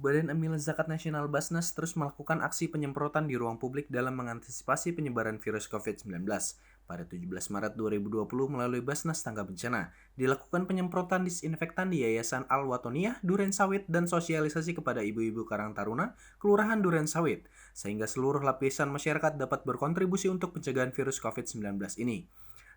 Badan Amil Zakat Nasional Basnas terus melakukan aksi penyemprotan di ruang publik dalam mengantisipasi penyebaran virus COVID-19. Pada 17 Maret 2020 melalui Basnas Tangga Bencana, dilakukan penyemprotan disinfektan di Yayasan Al-Watoniyah, Duren Sawit, dan sosialisasi kepada ibu-ibu Karang Taruna, Kelurahan Duren Sawit, sehingga seluruh lapisan masyarakat dapat berkontribusi untuk pencegahan virus COVID-19 ini.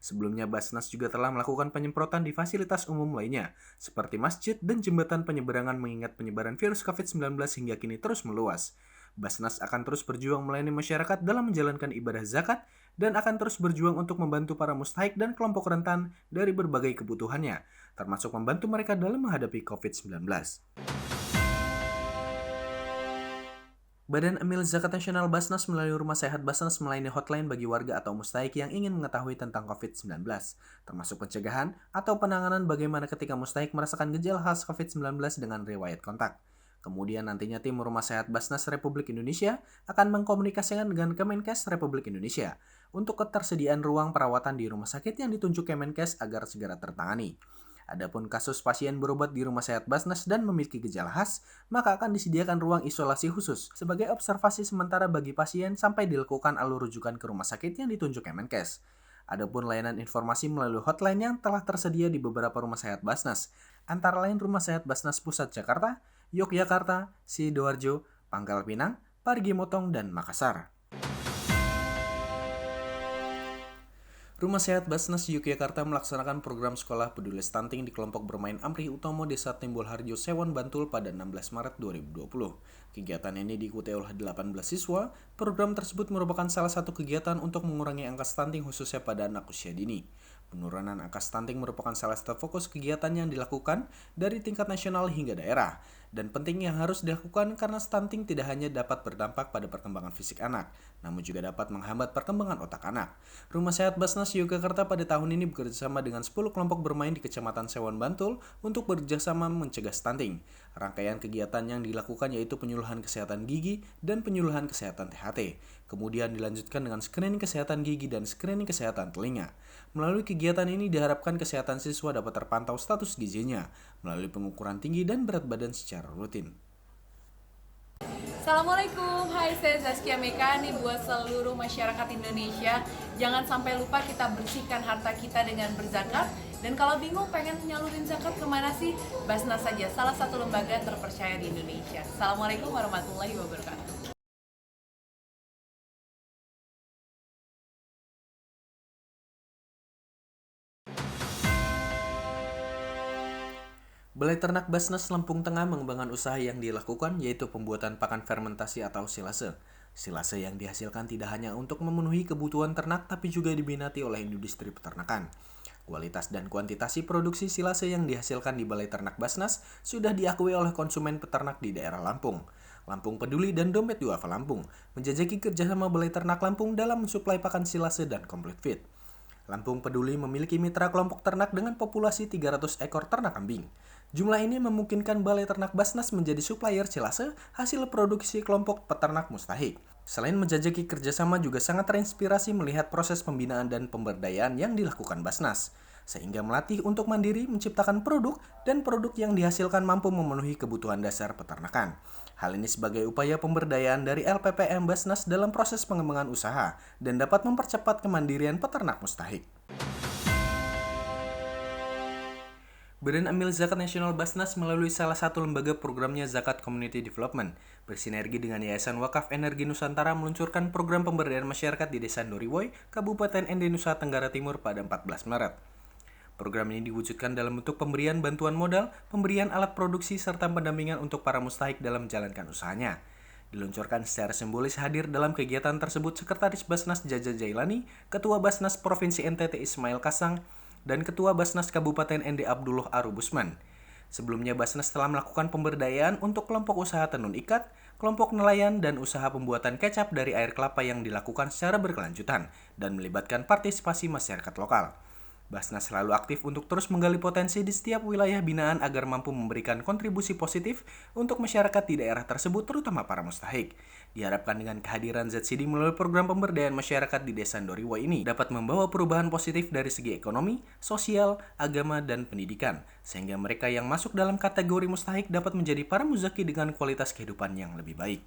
Sebelumnya, Basnas juga telah melakukan penyemprotan di fasilitas umum lainnya, seperti masjid dan jembatan penyeberangan mengingat penyebaran virus COVID-19 hingga kini terus meluas. Basnas akan terus berjuang melayani masyarakat dalam menjalankan ibadah zakat dan akan terus berjuang untuk membantu para mustahik dan kelompok rentan dari berbagai kebutuhannya, termasuk membantu mereka dalam menghadapi COVID-19. Badan Amil Zakat Nasional Basnas melalui Rumah Sehat Basnas melayani hotline bagi warga atau mustahik yang ingin mengetahui tentang COVID-19, termasuk pencegahan atau penanganan bagaimana ketika mustahik merasakan gejala khas COVID-19 dengan riwayat kontak. Kemudian nantinya tim Rumah Sehat Basnas Republik Indonesia akan mengkomunikasikan dengan Kemenkes Republik Indonesia untuk ketersediaan ruang perawatan di rumah sakit yang ditunjuk Kemenkes agar segera tertangani. Adapun kasus pasien berobat di Rumah Sehat Basnas dan memiliki gejala khas, maka akan disediakan ruang isolasi khusus sebagai observasi sementara bagi pasien sampai dilakukan alur rujukan ke rumah sakit yang ditunjuk Kemenkes. Adapun layanan informasi melalui hotline yang telah tersedia di beberapa Rumah Sehat Basnas, antara lain Rumah Sehat Basnas Pusat Jakarta, Yogyakarta, Sidoarjo, Pangkal Pinang, Parigi Motong, dan Makassar. Rumah Sehat Basnas Yogyakarta melaksanakan program sekolah peduli stunting di kelompok bermain Amri Utomo Desa Timbul Harjo, Sewon, Bantul pada 16 Maret 2020. Kegiatan ini diikuti oleh 18 siswa. Program tersebut merupakan salah satu kegiatan untuk mengurangi angka stunting khususnya pada anak usia dini. Penurunan angka stunting merupakan salah satu fokus kegiatan yang dilakukan dari tingkat nasional hingga daerah. Dan penting yang harus dilakukan karena stunting tidak hanya dapat berdampak pada perkembangan fisik anak, namun juga dapat menghambat perkembangan otak anak. Rumah Sehat Basnas Yogyakarta pada tahun ini bekerjasama dengan 10 kelompok bermain di Kecamatan Sewon, Bantul untuk bekerjasama mencegah stunting. Rangkaian kegiatan yang dilakukan yaitu penyuluhan kesehatan gigi dan penyuluhan kesehatan THT. Kemudian dilanjutkan dengan screening kesehatan gigi dan screening kesehatan telinga. Melalui kegiatan ini diharapkan kesehatan siswa dapat terpantau status gizinya melalui pengukuran tinggi dan berat badan secara rutin. Assalamualaikum, hai saya Zaskia Meka nih buat seluruh masyarakat Indonesia. Jangan sampai lupa kita bersihkan harta kita dengan berzakat. Dan kalau bingung pengen nyalurin zakat kemana sih? Basnas saja, salah satu lembaga terpercaya di Indonesia. Assalamualaikum warahmatullahi wabarakatuh. Balai Ternak Basnas Lampung Tengah mengembangkan usaha yang dilakukan yaitu pembuatan pakan fermentasi atau silase. Silase yang dihasilkan tidak hanya untuk memenuhi kebutuhan ternak tapi juga diminati oleh industri peternakan. Kualitas dan kuantitas produksi silase yang dihasilkan di Balai Ternak Basnas sudah diakui oleh konsumen peternak di daerah Lampung. Lampung Peduli dan Dompet Duafa Lampung menjajaki kerjasama Balai Ternak Lampung dalam mensuplai pakan silase dan complete feed. Lampung Peduli memiliki mitra kelompok ternak dengan populasi 300 ekor ternak kambing. Jumlah ini memungkinkan Balai Ternak Basnas menjadi supplier silase hasil produksi kelompok peternak mustahik. Selain menjajaki kerjasama juga sangat terinspirasi melihat proses pembinaan dan pemberdayaan yang dilakukan Basnas, sehingga melatih untuk mandiri menciptakan produk dan produk yang dihasilkan mampu memenuhi kebutuhan dasar peternakan. Hal ini sebagai upaya pemberdayaan dari LPPM Basnas dalam proses pengembangan usaha dan dapat mempercepat kemandirian peternak mustahik. Badan Amil Zakat Nasional Basnas melalui salah satu lembaga programnya Zakat Community Development bersinergi dengan Yayasan Wakaf Energi Nusantara meluncurkan program pemberdayaan masyarakat di Desa Ndoriwoy, Kabupaten Ende Nusa Tenggara Timur pada 14 Maret. Program ini diwujudkan dalam bentuk pemberian bantuan modal, pemberian alat produksi, serta pendampingan untuk para mustahik dalam menjalankan usahanya. Diluncurkan secara simbolis hadir dalam kegiatan tersebut Sekretaris Basnas Jaja Jailani, Ketua Basnas Provinsi NTT Ismail Kasang, dan Ketua Basnas Kabupaten Ende Abdullah Arubusman. Sebelumnya Basnas telah melakukan pemberdayaan untuk kelompok usaha tenun ikat, kelompok nelayan, dan usaha pembuatan kecap dari air kelapa yang dilakukan secara berkelanjutan dan melibatkan partisipasi masyarakat lokal. Basnas selalu aktif untuk terus menggali potensi di setiap wilayah binaan agar mampu memberikan kontribusi positif untuk masyarakat di daerah tersebut, terutama para mustahik. Diharapkan dengan kehadiran ZCD melalui program pemberdayaan masyarakat di Desa Ndoriwa ini dapat membawa perubahan positif dari segi ekonomi, sosial, agama, dan pendidikan, sehingga mereka yang masuk dalam kategori mustahik dapat menjadi para muzaki dengan kualitas kehidupan yang lebih baik.